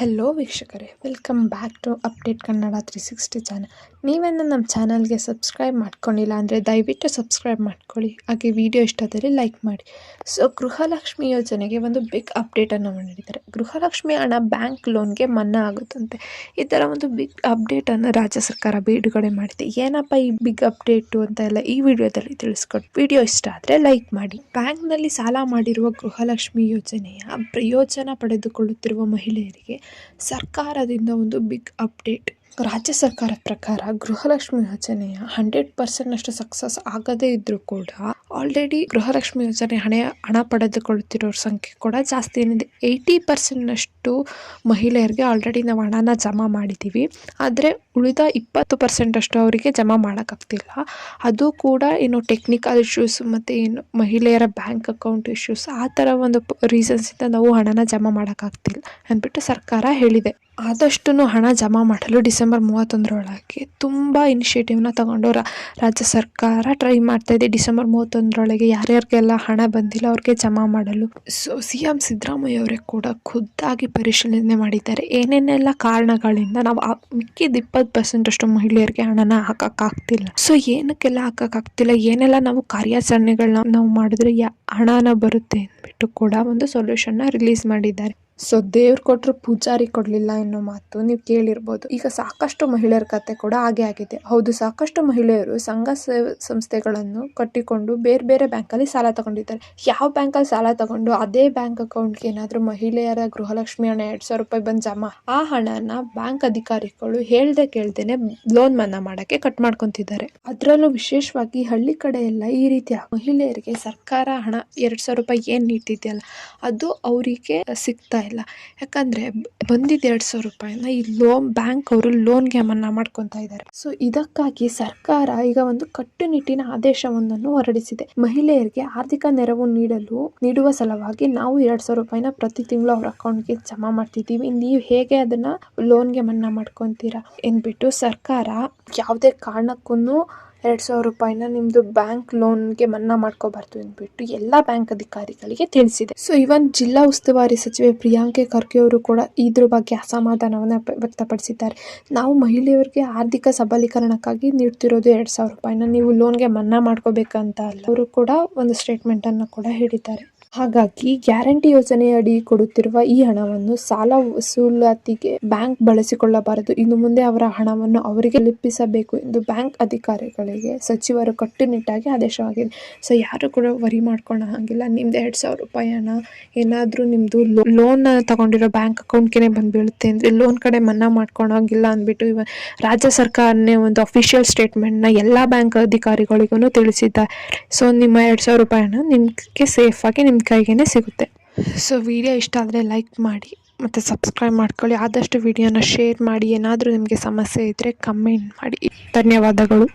Hello ವೀಕ್ಷಕರೇ, welcome back to update Kannada 360 channel. ನೀವೇನು ನಮ್ಮ ಚಾನಲ್ಗೆ ಸಬ್ಸ್ಕ್ರೈಬ್ ಮಾಡ್ಕೊಂಡಿಲ್ಲ ಅಂದರೆ ದಯವಿಟ್ಟು ಸಬ್ಸ್ಕ್ರೈಬ್ ಮಾಡ್ಕೊಳ್ಳಿ. ಹಾಗೆ ವಿಡಿಯೋ ಇಷ್ಟ ಆದರೆ ಲೈಕ್ ಮಾಡಿ. ಸೊ ಗೃಹಲಕ್ಷ್ಮಿ ಯೋಜನೆಗೆ ಒಂದು ಬಿಗ್ ಅಪ್ಡೇಟನ್ನು ಮಾಡಿದ್ದಾರೆ. ಗೃಹಲಕ್ಷ್ಮಿ ಹಣ ಬ್ಯಾಂಕ್ ಲೋನ್ಗೆ ಮನ್ನಾ ಆಗುತ್ತಂತೆ. ಈ ಥರ ಒಂದು ಬಿಗ್ ಅಪ್ಡೇಟನ್ನು ರಾಜ್ಯ ಸರ್ಕಾರ ಬಿಡುಗಡೆ ಮಾಡಿದೆ. ಏನಪ್ಪ ಈ ಬಿಗ್ ಅಪ್ಡೇಟು ಅಂತ ಎಲ್ಲ ಈ ವಿಡಿಯೋದಲ್ಲಿ ತಿಳಿಸ್ಕೊಟ್ಟು, ವಿಡಿಯೋ ಇಷ್ಟ ಆದರೆ ಲೈಕ್ ಮಾಡಿ. ಬ್ಯಾಂಕ್ನಲ್ಲಿ ಸಾಲ ಮಾಡಿರುವ ಗೃಹಲಕ್ಷ್ಮಿ ಯೋಜನೆಯ ಪ್ರಯೋಜನ ಪಡೆದುಕೊಳ್ಳುತ್ತಿರುವ ಮಹಿಳೆಯರಿಗೆ ಸರ್ಕಾರದಿಂದ ಒಂದು ಬಿಗ್ ಅಪ್ಡೇಟ್. ರಾಜ್ಯ ಸರ್ಕಾರದ ಪ್ರಕಾರ ಗೃಹಲಕ್ಷ್ಮಿ ಯೋಜನೆಯ 100% ಸಕ್ಸಸ್ ಆಗದೇ ಇದ್ರೂ ಕೂಡ ಆಲ್ರೆಡಿ ಗೃಹಲಕ್ಷ್ಮಿ ಯೋಜನೆ ಹಣ ಪಡೆದುಕೊಳ್ಳುತ್ತಿರೋರ ಸಂಖ್ಯೆ ಕೂಡ ಜಾಸ್ತಿ ಏನಿದೆ. 80% ಮಹಿಳೆಯರಿಗೆ ಆಲ್ರೆಡಿ ನಾವು ಹಣನ ಜಮಾ ಮಾಡಿದ್ದೀವಿ. ಆದರೆ ಉಳಿದ 20% ಅವರಿಗೆ ಜಮಾ ಮಾಡೋಕ್ಕಾಗ್ತಿಲ್ಲ. ಅದು ಕೂಡ ಏನು ಟೆಕ್ನಿಕಲ್ ಇಶ್ಯೂಸ್ ಮತ್ತು ಏನು ಮಹಿಳೆಯರ ಬ್ಯಾಂಕ್ ಅಕೌಂಟ್ ಇಶ್ಯೂಸ್, ಆ ಥರ ಒಂದು ರೀಸನ್ಸಿಂದ ನಾವು ಹಣನ ಜಮಾ ಮಾಡೋಕ್ಕಾಗ್ತಿಲ್ಲ ಅಂದ್ಬಿಟ್ಟು ಸರ್ಕಾರ ಹೇಳಿದೆ. ಆದಷ್ಟು ಹಣ ಜಮಾ ಮಾಡಲು ಡಿಸೆಂಬರ್ 31 ತುಂಬ ಇನಿಷಿಯೇಟಿವ್ನ ತಗೊಂಡು ರಾಜ್ಯ ಸರ್ಕಾರ ಟ್ರೈ ಮಾಡ್ತಾ ಇದೆ. ಡಿಸೆಂಬರ್ 31 ಯಾರ್ಯಾರಿಗೆಲ್ಲ ಹಣ ಬಂದಿಲ್ಲ ಅವ್ರಿಗೆ ಜಮಾ ಮಾಡಲು. ಸೊ CM ಸಿದ್ದರಾಮಯ್ಯ ಅವರೇ ಕೂಡ ಖುದ್ದಾಗಿ ಪರಿಶೀಲನೆ ಮಾಡಿದ್ದಾರೆ. ಏನೇನೆಲ್ಲ ಕಾರಣಗಳಿಂದ ನಾವು ಮಿಕ್ಕಿದ 20% ಮಹಿಳೆಯರಿಗೆ ಹಣನ ಹಾಕೋಕ್ಕಾಗ್ತಿಲ್ಲ, ಸೊ ಏನಕ್ಕೆಲ್ಲ ಹಾಕೋಕ್ಕಾಗ್ತಿಲ್ಲ, ಏನೆಲ್ಲ ನಾವು ಕಾರ್ಯಾಚರಣೆಗಳನ್ನ ನಾವು ಮಾಡಿದ್ರೆ ಹಣನ ಬರುತ್ತೆ ಅಂದ್ಬಿಟ್ಟು ಕೂಡ ಒಂದು ಸೊಲ್ಯೂಷನ್ನ ರಿಲೀಸ್ ಮಾಡಿದ್ದಾರೆ. ಸೊ ದೇವ್ರು ಕೊಟ್ಟರು ಪೂಜಾರಿ ಕೊಡಲಿಲ್ಲ ಅನ್ನೋ ಮಾತು ನೀವು ಕೇಳಿರ್ಬೋದು. ಈಗ ಸಾಕಷ್ಟು ಮಹಿಳೆಯರ ಕತೆ ಕೂಡ ಹಾಗೆ ಆಗಿದೆ. ಹೌದು, ಸಾಕಷ್ಟು ಮಹಿಳೆಯರು ಸಂಘ ಸಂಸ್ಥೆಗಳನ್ನು ಕಟ್ಟಿಕೊಂಡು ಬೇರೆ ಬೇರೆ ಬ್ಯಾಂಕಲ್ಲಿ ಸಾಲ ತಗೊಂಡಿದ್ದಾರೆ. ಯಾವ ಬ್ಯಾಂಕಲ್ಲಿ ಸಾಲ ತಗೊಂಡು ಅದೇ ಬ್ಯಾಂಕ್ ಅಕೌಂಟ್ಗೆ ಏನಾದರೂ ಮಹಿಳೆಯರ ಗೃಹಲಕ್ಷ್ಮಿ ಹಣ 2,000 ರೂಪಾಯಿ ಬಂದು ಜಮಾ, ಆ ಹಣನ ಬ್ಯಾಂಕ್ ಅಧಿಕಾರಿಗಳು ಹೇಳ್ದೆ ಕೇಳ್ದೇನೆ ಲೋನ್ ಮನ್ನಾ ಮಾಡೋಕ್ಕೆ ಕಟ್ ಮಾಡ್ಕೊತಿದ್ದಾರೆ. ಅದರಲ್ಲೂ ವಿಶೇಷವಾಗಿ ಹಳ್ಳಿ ಕಡೆ ಎಲ್ಲ ಈ ರೀತಿ ಮಹಿಳೆಯರಿಗೆ ಸರ್ಕಾರ ಹಣ 2,000 ರೂಪಾಯಿ ಏನು ನೀಡ್ತಿದೆಯಲ್ಲ ಅದು ಅವರಿಗೆ ಸಿಗ್ತಾ ಇಲ್ಲ. ಯಾಕಂದ್ರೆ ಬಂದಿದ್ದ 2,000 ರೂಪಾಯಿನ ಈ ಬ್ಯಾಂಕ್ ಅವರು ಲೋನ್ಗೆ ಮನ್ನಾ ಮಾಡ್ಕೊತಾ ಇದ್ದಾರೆ. ಸೊ ಇದಕ್ಕಾಗಿ ಸರ್ಕಾರ ಈಗ ಒಂದು ಕಟ್ಟುನಿಟ್ಟಿನ ಆದೇಶವೊಂದನ್ನು ಹೊರಡಿಸಿದೆ. ಮಹಿಳೆಯರಿಗೆ ಆರ್ಥಿಕ ನೆರವು ನೀಡುವ ಸಲುವಾಗಿ ನಾವು 2,000 ರೂಪಾಯಿನ ಪ್ರತಿ ತಿಂಗಳು ಅವ್ರ ಅಕೌಂಟ್ಗೆ ಜಮಾ ಮಾಡ್ತಿದ್ದೀವಿ, ನೀವು ಹೇಗೆ ಅದನ್ನ ಲೋನ್ಗೆ ಮನ್ನಾ ಮಾಡ್ಕೊತೀರಾ ಎಂದ್ಬಿಟ್ಟು ಸರ್ಕಾರ ಯಾವುದೇ ಕಾರಣಕ್ಕೂ 2,000 ರೂಪಾಯಿನ ನಿಮ್ಮದು ಬ್ಯಾಂಕ್ ಲೋನ್ಗೆ ಮನ್ನಾ ಮಾಡ್ಕೋಬಾರ್ದು ಅಂದ್ಬಿಟ್ಟು ಎಲ್ಲ ಬ್ಯಾಂಕ್ ಅಧಿಕಾರಿಗಳಿಗೆ ತಿಳಿಸಿದೆ. ಸೊ ಇವನ್ ಜಿಲ್ಲಾ ಉಸ್ತುವಾರಿ ಸಚಿವೆ ಪ್ರಿಯಾಂಕೆ ಖರ್ಗೆ ಅವರು ಕೂಡ ಇದ್ರ ಬಗ್ಗೆ ಅಸಮಾಧಾನವನ್ನು ವ್ಯಕ್ತಪಡಿಸಿದ್ದಾರೆ. ನಾವು ಮಹಿಳೆಯರಿಗೆ ಆರ್ಥಿಕ ಸಬಲೀಕರಣಕ್ಕಾಗಿ ನೀಡ್ತಿರೋದು 2,000 ರೂಪಾಯಿನ ನೀವು ಲೋನ್ಗೆ ಮನ್ನಾ ಮಾಡ್ಕೋಬೇಕಂತ ಅಲ್ಲ, ಅವರು ಕೂಡ ಒಂದು ಸ್ಟೇಟ್ಮೆಂಟನ್ನು ಕೂಡ ಹೇಳಿದ್ದಾರೆ. ಹಾಗಾಗಿ ಗ್ಯಾರಂಟಿ ಯೋಜನೆಯಡಿ ಕೊಡುತ್ತಿರುವ ಈ ಹಣವನ್ನು ಸಾಲ ವಸೂಲಾತಿಗೆ ಬ್ಯಾಂಕ್ ಬಳಸಿಕೊಳ್ಳಬಾರದು. ಇನ್ನು ಮುಂದೆ ಅವರ ಹಣವನ್ನು ಅವರಿಗೆ ತಲುಪಿಸಬೇಕು ಎಂದು ಬ್ಯಾಂಕ್ ಅಧಿಕಾರಿಗಳಿಗೆ ಸಚಿವರು ಕಟ್ಟುನಿಟ್ಟಾಗಿ ಆದೇಶವಾಗಿದೆ. ಸೊ ಯಾರು ಕೂಡ ವರಿ ಮಾಡ್ಕೊಳ್ಳೋ ಹಾಗಿಲ್ಲ. ನಿಮ್ದು 2,000 ರೂಪಾಯಿ ಹಣ ಏನಾದರೂ ನಿಮ್ಮದು ಲೋನ್ ತಗೊಂಡಿರೋ ಬ್ಯಾಂಕ್ ಅಕೌಂಟ್ಗೆ ಬಂದು ಬೀಳುತ್ತೆ ಅಂದರೆ ಲೋನ್ ಕಡೆ ಮನ್ನಾ ಮಾಡ್ಕೊಳೋಂಗಿಲ್ಲ ಅಂದ್ಬಿಟ್ಟು ರಾಜ್ಯ ಸರ್ಕಾರನೇ ಒಂದು ಅಫಿಷಿಯಲ್ ಸ್ಟೇಟ್ಮೆಂಟ್ನ ಎಲ್ಲ ಬ್ಯಾಂಕ್ ಅಧಿಕಾರಿಗಳಿಗೂ ತಿಳಿಸಿದ್ದಾರೆ. ಸೊ ನಿಮ್ಮ 2,000 ರೂಪಾಯಿ ಹಣ ನಿಮಗೆ ಸೇಫಾಗಿ ನಿಮ್ಮ ಕೈಗೇ ಸಿಗುತ್ತೆ. ಸೊ ವಿಡಿಯೋ ಇಷ್ಟ ಆದರೆ ಲೈಕ್ ಮಾಡಿ ಮತ್ತು ಸಬ್ಸ್ಕ್ರೈಬ್ ಮಾಡ್ಕೊಳ್ಳಿ. ಆದಷ್ಟು ವಿಡಿಯೋನ ಶೇರ್ ಮಾಡಿ. ಏನಾದರೂ ನಿಮಗೆ ಸಮಸ್ಯೆ ಇದ್ದರೆ ಕಮೆಂಟ್ ಮಾಡಿ. ಧನ್ಯವಾದಗಳು.